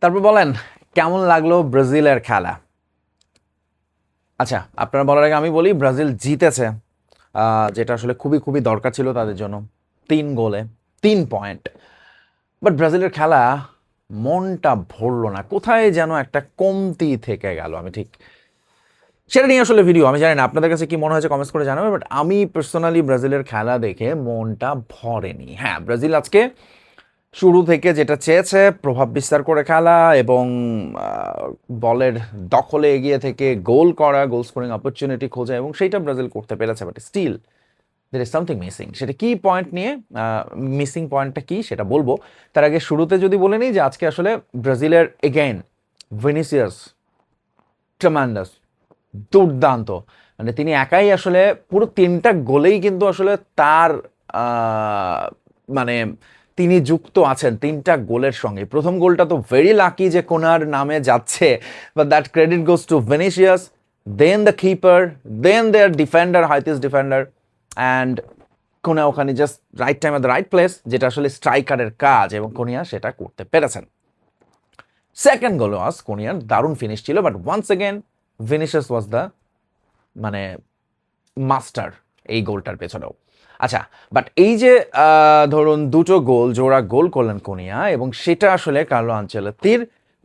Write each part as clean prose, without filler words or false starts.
তারপর বলেন কেমন লাগলো ব্রাজিলের খেলা। আচ্ছা, আপনারা বলার আগে আমি বলি ব্রাজিল জিতেছে, যেটা আসলে খুবই খুবই দরকার ছিল তাদের জন্য। 3 গোলে 3 পয়েন্ট। বাট ব্রাজিলের খেলা মনটা ভরলো না, কোথায় যেন একটা কমতি থেকে গেল। আমি ঠিক সেটা নিয়ে আসলে ভিডিও, আমি জানি না আপনাদের কাছে কি মনে হয়েছে, কমেন্টস করে জানাবে। বাট আমি পার্সোনালি ব্রাজিলের খেলা দেখে মনটা ভরেনি। হ্যাঁ, ব্রাজিল আজকে শুরু থেকে যেটা চেয়েছে প্রভাব বিস্তার করে খেলা এবং বলের দখলে এগিয়ে থেকে গোল করা, গোল স্কোরিং অপরচুনিটি খোঁজা, এবং সেইটা ব্রাজিল করতে পেরেছে। But still there is something missing. সেটা কি পয়েন্ট নিয়ে মিসিং পয়েন্টটা কি সেটা বলবো। তার আগে শুরুতে যদি বলে নিই যে আজকে আসলে ব্রাজিলের এগেইন ভিনিসিয়াস ট্রেমান্ডাস, দুর্দান্ত। মানে তিনি একাই আসলে পুরো 3টা গোলেই কিন্তু আসলে তার মানে তিনি যুক্ত আছেন 3টা গোলের সঙ্গে। প্রথম গোলটা তো ভেরি লাকি যে কোনার নামে যাচ্ছে, but that credit goes to Vinicius, then the keeper, then their defender, হাইতিস ডিফেন্ডার, অ্যান্ড কোনা ওখানে just right time at the right place, যেটা আসলে স্ট্রাইকারের কাজ, এবং কোনিয়া সেটা করতে পেরেছেন। সেকেন্ড গোল ওয়াজ কোনিয়ার দারুণ ফিনিশ ছিল, but once again Vinicius was the মানে মাস্টার এই গোলটার পেছনেও। আচ্ছা, বাট এই যে ধরুন দুটো গোল, জোড়া গোল করলেন কোনিয়া, এবং সেটা আসলে কার্লো আনচেলত্তির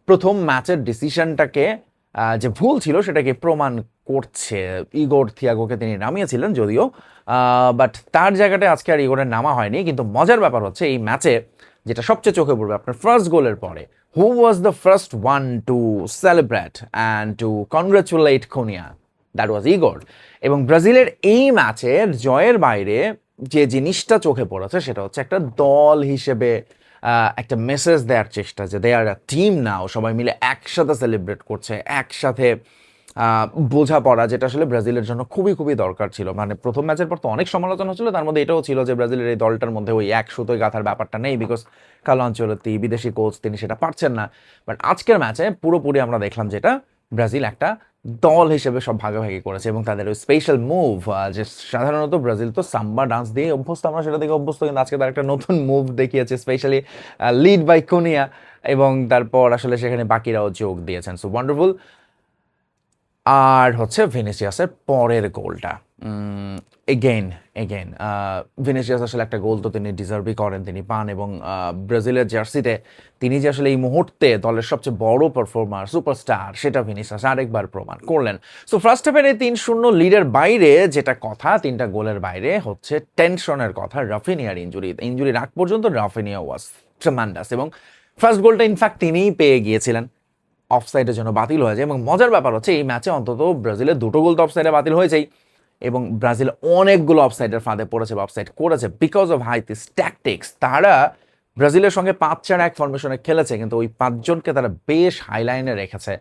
প্রথম ম্যাচের ডিসিশনটাকে যে ভুল ছিল সেটাকে প্রমাণ করছে। ইগোর থিয়াগোকে তিনি নামিয়েছিলেন যদিও, বাট তার জায়গাটায় আজকে আর ইগোরের নামা হয়নি। কিন্তু মজার ব্যাপার হচ্ছে এই ম্যাচে যেটা সবচেয়ে চোখে পড়বে আপনার ফার্স্ট গোলের পরে, who was the first one to celebrate and to congratulate কোনিয়া? That was Igor. এবং ব্রাজিলের এই ম্যাচের জয়ের বাইরে যে জিনিসটা চোখে পড়েছে সেটা হচ্ছে একটা দল হিসেবে একটা মেসেজ দেওয়ার চেষ্টা, যে দে আর টিম নাও, সবাই মিলে একসাথে সেলিব্রেট করছে, একসাথে বোঝাপড়া, যেটা আসলে ব্রাজিলের জন্য খুবই খুবই দরকার ছিল। মানে প্রথম ম্যাচের পর তো অনেক সমালোচনা ছিল, তার মধ্যে এটাও ছিল যে ব্রাজিলের এই দলটার মধ্যে ওই এক সুতোয় গাঁথার ব্যাপারটা নেই, বিকজ কার্লো আনচেলত্তি বিদেশি কোচ, তিনি সেটা পারছেন না। বাট আজকের ম্যাচে পুরোপুরি আমরা দেখলাম যেটা ব্রাজিল একটা দল হিসেবে সব ভাগাভাগি করেছে, এবং তাদের ওই স্পেশাল মুভ, যে সাধারণত ব্রাজিল তো সাম্বা ডান্স দিয়ে অভ্যস্ত, আমরা সেটা দেখে অভ্যস্ত, কিন্তু আজকে তার একটা নতুন মুভ দেখিয়েছে, স্পেশালি লিড বাই কোনিয়া, এবং তারপর আসলে সেখানে বাকিরাও যোগ দিয়েছেন। So wonderful. আর হচ্ছে ভিনিসিয়াসের পরের গোলটা, এগেইন এগেইন ভিনিসিয়াস আসলে একটা গোল তো তিনি ডিজার্ভই করেন, তিনি পান, এবং ব্রাজিলের জার্সিতে তিনি যে আসলে এই মুহূর্তে দলের সবচেয়ে বড় পারফর্মার, সুপারস্টার, সেটা ভিনিসিয়াস আরেকবার প্রমাণ করলেন। সো ফার্স্ট হাফের এই 3-0 লিডের বাইরে যেটা কথা, 3টা গোলের বাইরে হচ্ছে টেনশনের কথা, রাফিনিয়ার ইঞ্জুরির আগ পর্যন্ত রাফিনিয়া ওয়াজ ট্রেমান্ডাস, এবং ফার্স্ট গোলটা ইনফ্যাক্ট তিনিই পেয়ে গিয়েছিলেন, অফসাইডের জন্য বাতিল হয়ে যায়। এবং মজার ব্যাপার হচ্ছে এই ম্যাচে অন্তত ব্রাজিলের 2টো গোল তো অফসাইডে বাতিল হয়েছেই, এবং ব্রাজিল অনেকগুলো অফসাইডের ফাঁদে পড়েছে বা অফসাইড করেছে বিকজ অফ হাইতিস ট্যাকটিক্স। তারা ব্রাজিলের সঙ্গে 5-4-1 ফরমেশনে খেলেছে, কিন্তু ওই 5জনকে তারা বেশ হাইলাইনে রেখেছে,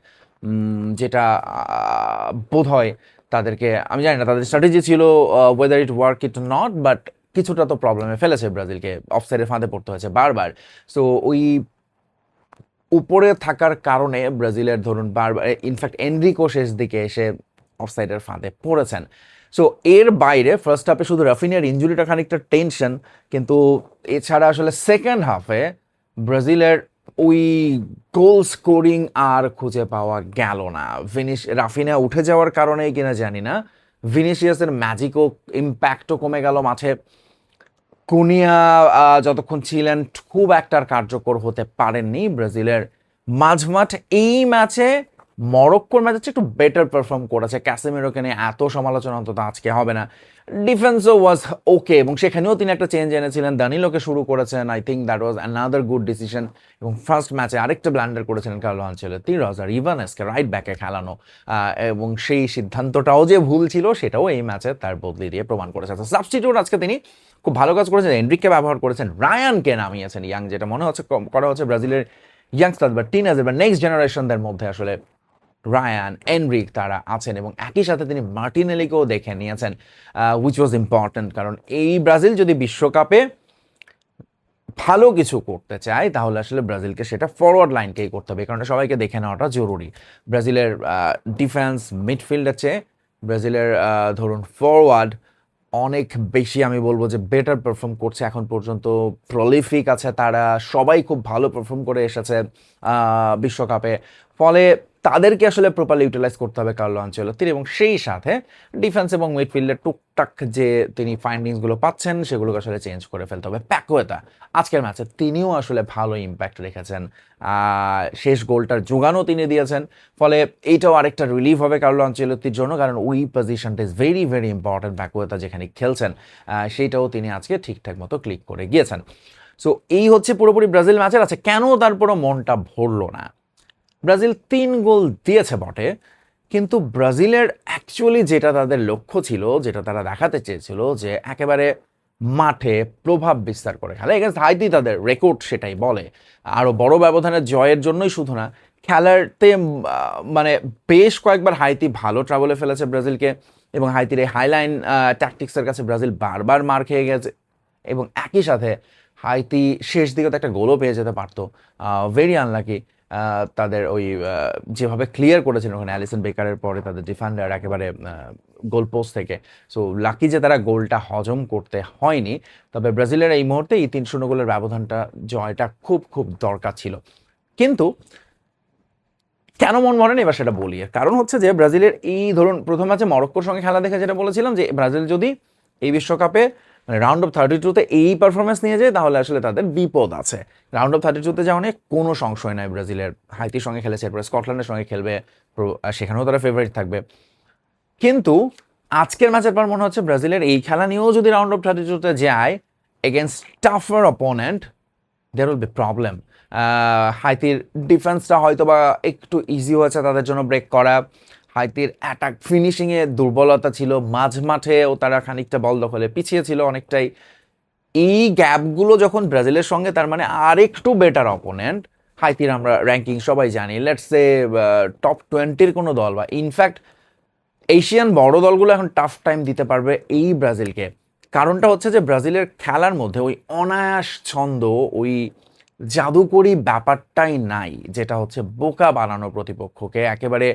যেটা বোধ হয় তাদেরকে, আমি জানি না তাদের স্ট্র্যাটেজি ছিল weather it work it not, but কিছুটা তো প্রবলেমে ফেলেছে ব্রাজিলকে, অফসাইডের ফাঁদে পড়তে হয়েছে বারবার। সো ওই উপরে থাকার কারণে ব্রাজিলের ধরুন বারবার, ইনফ্যাক্ট এনরিকো শেষ দিকে এসে অফসাইডের ফাঁদে পড়েছেন। সো এর বাইরে ফার্স্ট হাফে শুধু রাফিনিয়ার ইঞ্জুরিটা খানিকটা টেনশন, কিন্তু এছাড়া আসলে সেকেন্ড হাফে ব্রাজিলের ওই গোল স্কোরিং আর খুঁজে পাওয়া গেল না। রাফিনিয়া উঠে যাওয়ার কারণেই কিনা জানি না, ভিনিসিয়াসের ম্যাজিকও ইম্প্যাক্টও কমে গেল মাঠে। কুনিয়া যতক্ষণ ছিলেন খুব একটা আর কার্যকর হতে পারেননি ব্রাজিলের মাঝমাঠ। এই ম্যাচে মরক্কোর ম্যাচে একটু বেটার পারফর্ম করেছে, ক্যাসেমিরোকে নিয়ে এত সমালোচনা অন্তত আজকে হবে না। ডিফেন্সও ওয়াজ ওকে, এবং সেখানেও তিনি একটা চেঞ্জ এনেছিলেন, দানিলোকে শুরু করেছেন, I think that was another good decision. এবং ফার্স্ট ম্যাচে আরেকটা ব্ল্যান্ডার করেছিলেন কার্লো আনচেলত্তি, রজার ইভানেসকে রাইট ব্যাকে খেলানো, এবং সেই সিদ্ধান্তটাও যে ভুল ছিল সেটাও এই ম্যাচে তার বদলি দিয়ে প্রমাণ করেছে। সাবস্টিটিউট আজকে তিনি খুব ভালো কাজ করেছেন, এনরিককে ব্যবহার করেছেন, রায়ানকে নামিয়েছেন, ইয়াং, যেটা মনে হচ্ছে করা হচ্ছে ব্রাজিলের ইয়াংস্টার বা টিনেজার বা নেক্সট জেনারেশনদের মধ্যে আসলে রায়ান, এনরিক তারা আছেন, এবং একই সাথে তিনি মার্টিনেলিকেও দেখে নিয়েছেন, উইচ ওয়াজ ইম্পর্ট্যান্ট। কারণ এই ব্রাজিল যদি বিশ্বকাপে ভালো কিছু করতে চায় তাহলে আসলে ব্রাজিলকে সেটা ফরওয়ার্ড লাইনকেই করতে হবে, কারণ সবাইকে দেখে নেওয়াটা জরুরি। ব্রাজিলের ডিফেন্স মিডফিল্ডের চেয়ে ব্রাজিলের ধরুন ফরওয়ার্ড অনেক বেশি আমি বলবো যে বেটার পারফর্ম করছে এখন পর্যন্ত, প্রলিফিক আছে তারা, সবাই খুব ভালো পারফর্ম করে এসেছে বিশ্বকাপে। ফলে তাদেরকে আসলে প্রপারলি ইউটিলাইজ করতে হবে কার্লো আনচেলত্তির, এবং সেই সাথে ডিফেন্স এবং মিডফিল্ডের টুকটাক যে তিনি ফাইন্ডিংসগুলো পাচ্ছেন সেগুলোকে আসলে চেঞ্জ করে ফেলতে হবে। প্যাকুয়েতা আজকের ম্যাচে তিনিও আসলে ভালো ইম্প্যাক্ট রেখেছেন, শেষ গোলটার যোগানও তিনি দিয়েছেন। ফলে এইটাও আরেকটা রিলিফ হবে কার্লো আনচেলত্তির জন্য, কারণ ওই পজিশনটা ইজ ভেরি ভেরি ইম্পর্টেন্ট। প্যাকুয়েতা যেখানে খেলছেন সেইটাও তিনি আজকে ঠিকঠাক মতো ক্লিক করে গিয়েছেন। সো এই হচ্ছে পুরোপুরি ব্রাজিল ম্যাচের। আছে কেন তারপরও মনটা ভরলো না? ব্রাজিল 3 গোল দিয়েছে বটে, কিন্তু ব্রাজিলের অ্যাকচুয়ালি যেটা তাদের লক্ষ্য ছিল, যেটা তারা দেখাতে চেয়েছিল, যে একেবারে মাঠে প্রভাব বিস্তার করে খেলা এগেন্স্ট হাইতি, তাদের রেকর্ড সেটাই বলে। আরও বড় ব্যবধানের জয়ের জন্যই শুধু না, খেলাতে মানে বেশ কয়েকবার হাইতি ভালো ট্রাবলে ফেলেছে ব্রাজিলকে, এবং হাইতির এই হাইলাইন ট্যাকটিক্সের কাছে ব্রাজিল বারবার মার খেয়ে গেছে। এবং একই সাথে হাইতি শেষ দিকে তো একটা গোলও পেয়ে যেতে পারতো, ভেরি আনলাকি। তাদের ওই যেভাবে ক্লিয়ার করেছেন ওখানে অ্যালিসন বেকারের পরে তাদের ডিফেন্ডার একেবারে গোল পোস্ট থেকে, সো লাকি যে তারা গোলটা হজম করতে হয়নি। তবে ব্রাজিলের এই মুহূর্তে এই 3-0 গোলের ব্যবধানটা, জয়টা খুব খুব দরকার ছিল। কিন্তু কেন মন মরেন এবার সেটা বলি। কারণ হচ্ছে যে ব্রাজিলের এই ধরুন প্রথম ম্যাচে মরক্কোর সঙ্গে খেলা দেখে যেটা বলেছিলাম, যে ব্রাজিল যদি এই বিশ্বকাপে মানে রাউন্ড অফ 32-তে এই পারফরমেন্স নিয়ে যায় তাহলে আসলে তাদের বিপদ আছে। রাউন্ড অফ 32-তে যাওয়া নিয়ে কোনো সংশয় নাই ব্রাজিলের। হাইতির সঙ্গে খেলেছে, এরপরে স্কটল্যান্ডের সঙ্গে খেলবে, সেখানেও তারা ফেভারিট থাকবে। কিন্তু আজকের ম্যাচের পর মনে হচ্ছে ব্রাজিলের এই খেলা নিয়েও যদি রাউন্ড অফ 32-তে যায় against tougher opponent, there will be problem. হাইতির ডিফেন্সটা হয়তো বা একটু ইজি হয়েছে তাদের জন্য ব্রেক করা। হাইতির অ্যাটাক ফিনিশিংয়ে দুর্বলতা ছিল, মাঝ মাঠেও তারা খানিকটা বল দখলে পিছিয়ে ছিল অনেকটাই। এই গ্যাপগুলো যখন ব্রাজিলের সঙ্গে, তার মানে আর একটু বেটার অপোনেন্ট। হাইতির আমরা র্যাঙ্কিং সবাই জানি, লেটস সে টপ 20-র কোনো দল, বা ইনফ্যাক্ট এশিয়ান বড় দলগুলো এখন টাফ টাইম দিতে পারবে এই ব্রাজিলকে। কারণটা হচ্ছে যে ব্রাজিলের খেলার মধ্যে ওই অনায়াস ছন্দ, ওই জাদুকরি ব্যাপারটাই নাই, যেটা হচ্ছে বোকা বানানো প্রতিপক্ষকে, একেবারে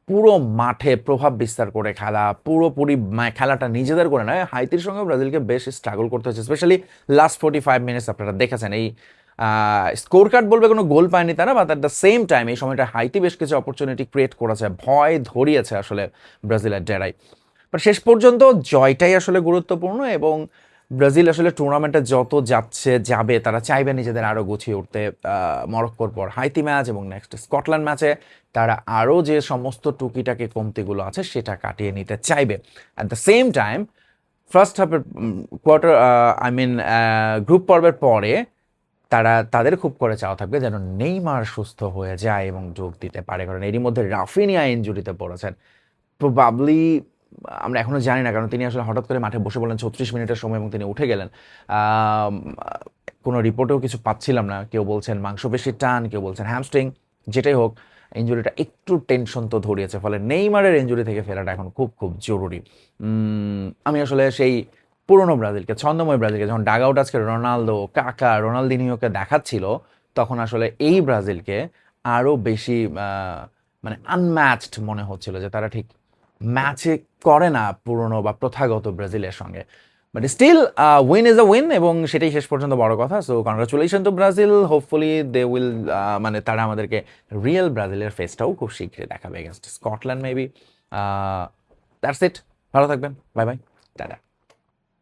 পুরো মাঠে প্রভাব বিস্তার করে খেলা, পুরোপুরি খেলাটা নিজেদের করে নয়। হাইতির সঙ্গে ব্রাজিলকে বেশ স্ট্রাগল করতে হচ্ছে, স্পেশালি লাস্ট 45 মিনিটস আপনারা দেখেছেন। এই স্কোর কার্ড বলবে কোনো গোল পায়নি তারা, but at the same time এই সময়টা হাইতি বেশ কিছু অপরচুনিটি ক্রিয়েট করেছে, ভয় ধরিয়েছে আসলে ব্রাজিলের ডেরাই। বাট শেষ পর্যন্ত জয়টাই আসলে গুরুত্বপূর্ণ, এবং ব্রাজিল আসলে টুর্নামেন্টে যত যাবে তারা চাইবে নিজেদের আরও গুছিয়ে উঠতে। মরক্কোর পর হাইতি ম্যাচ এবং নেক্সট স্কটল্যান্ড ম্যাচে তারা আরও যে সমস্ত টুকিটাকি কমতিগুলো আছে সেটা কাটিয়ে নিতে চাইবে। At the same time first হাফের গ্রুপ পর্বের পরে তাদের খুব করে চাওয়া থাকবে যেন নেইমার সুস্থ হয়ে যায় এবং যোগ দিতে পারে, কারণ এরই মধ্যে রাফিনিয়া ইনজুরিতে পড়েছেন। প্রবাবলি আমরা এখনো জানি না, কারণ তিনি আসলে হঠাৎ করে মাঠে বসে বললেন 36 মিনিটের সময় এবং তিনি উঠে গেলেন। কোনো রিপোর্টেও কিছু পাচ্ছিলাম না, কেউ বলছেন মাংসপেশির টান, কেউ বলছেন হ্যামস্ট্রিং। যেটাই হোক, ইঞ্জুরিটা একটু টেনশন তো ধরিয়েছে, ফলে নেইমারের ইঞ্জুরি থেকে ফেরাটা এখন খুব খুব জরুরি। আমি আসলে সেই পুরনো ব্রাজিলকে, ছন্দময় ব্রাজিলকে, যখন ডাগ আউট আজকে রোনালদো, কাকা, রোনালদিনিওকে দেখাচ্ছিল, তখন আসলে এই ব্রাজিলকে আরও বেশি মানে আনম্যাচড মনে হচ্ছিল, যে তারা ঠিক ম্যাচে করে না পুরনো বা প্রথাগত ব্রাজিলের সঙ্গে। But still win is a win, এবং সেটাই শেষ পর্যন্ত বড় কথা। So congratulation to Brazil, hopefully they will মানে তারা আমাদেরকে রিয়েল ব্রাজিলের ফেসটাও খুব শীঘ্রই দেখাবে against Scotland maybe. That's it, ভালো থাকবেন, বাই বাই, টাটা।